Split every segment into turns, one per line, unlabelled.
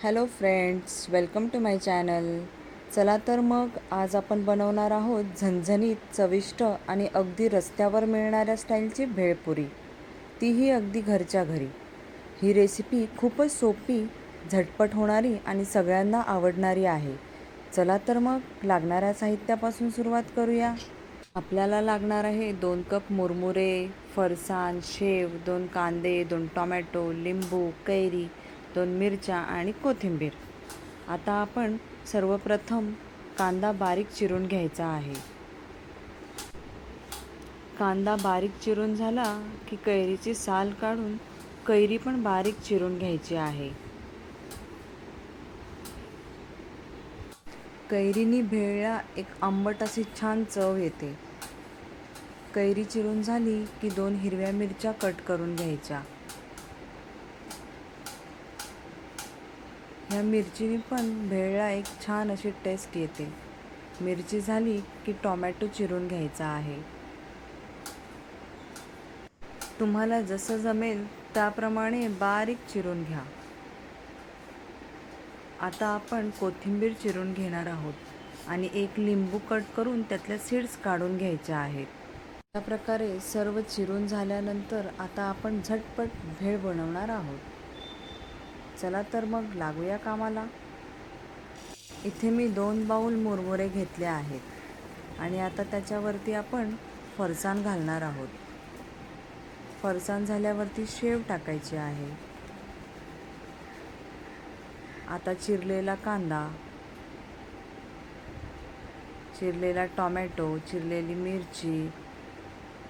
Hello friends, welcome to my channel. चला तर मग आज आपण बनवणार आहोत झणझणीत, चविष्ट आणि अगदी रस्त्यावर मिळणाऱ्या स्टाईलची भेळपुरी, तीही अगदी घरच्या घरी. ही रेसिपी खूपच सोपी, झटपट होणारी आणि सगळ्यांना आवडणारी आहे. चला तर मग लागणाऱ्या साहित्यापासून सुरुवात करूया. आपल्याला लागणार आहे 2 कप मुरमुरे, फरसाण, शेव, 2 कांदे, 2 टोमॅटो, लिंबू, कैरी, 2 मिरच्या आणि कोथिंबीर. आता आपण सर्वप्रथम कांदा बारीक चिरून घ्यायचा आहे. कांदा बारीक चिरून झाला की कैरीची साल काढून कैरी पण बारीक चिरून घ्यायची आहे. कैरीनी भेळला एक आंबट अशी छान चव येते. कैरी चिरून झाली की 2 हिरव्या मिरच्या कट करून घ्यायच्या. ह्या मिरचीने पण भेळला एक छान अशी टेस्ट येते. मिरची झाली की टोमॅटो चिरून घ्यायचा आहे. तुम्हाला जसं जमेल त्याप्रमाणे बारीक चिरून घ्या. आता आपण कोथिंबीर चिरून घेणार आहोत आणि एक लिंबू कट करून त्यातल्या सीड्स काढून घ्यायच्या आहेत. अशा प्रकारे सर्व चिरून झाल्यानंतर आता आपण झटपट भेळ बनवणार आहोत. चला तर मग लागूया कामाला. इथे मी 2 बाउल मुरमुरे घेतले आहेत आणि आता त्याच्यावरती आपण फरसाण घालणार आहोत. फरसाण झाल्यावरती शेव टाकायची आहे. आता चिरलेला कांदा, चिरलेला टोमॅटो, चिरलेली मिरची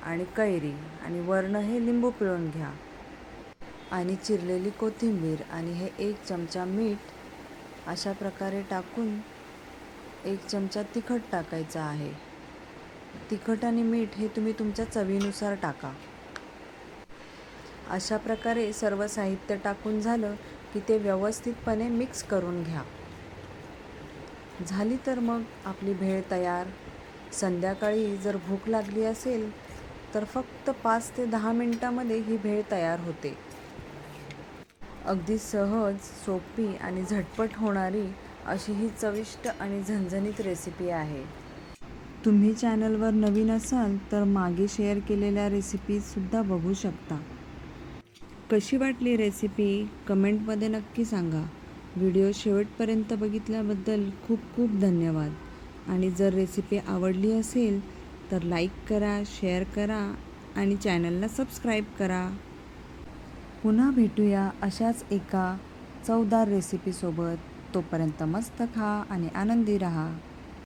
आणि कैरी आणि वर्ण हे लिंबू पिळून घ्या आणि चिरलेली कोथिंबीर आणि हे 1 चमचा मीठ अशा प्रकारे टाकून 1 चमचा तिखट टाकायचं आहे. तिखट आणि मीठ हे तुम्ही तुमच्या चवीनुसार टाका. अशा प्रकारे सर्व साहित्य टाकून झालं की ते व्यवस्थितपणे मिक्स करून घ्या. झाली तर मग आपली भेळ तयार. संध्याकाळी जर भूक लागली असेल तर फक्त 5 ते 10 मिनिटांमध्ये ही भेळ तयार होते. अगदी सहज, सोपी आणि झटपट होणारी अशी ही चविष्ट आणि झणझणीत रेसिपी आहे. तुम्ही चॅनलवर नवीन असाल तर मागे शेअर केलेल्या रेसिपीजसुद्धा बघू शकता. कशी वाटली रेसिपी कमेंटमध्ये नक्की सांगा. व्हिडिओ शेवटपर्यंत बघितल्याबद्दल खूप खूप धन्यवाद. आणि जर रेसिपी आवडली असेल तर लाईक करा, शेअर करा आणि चॅनलला सबस्क्राईब करा. पुन्हा भेटूया अशाच एका चवदार रेसिपीसोबत. तोपर्यंत मस्त खा आणि आनंदी राहा.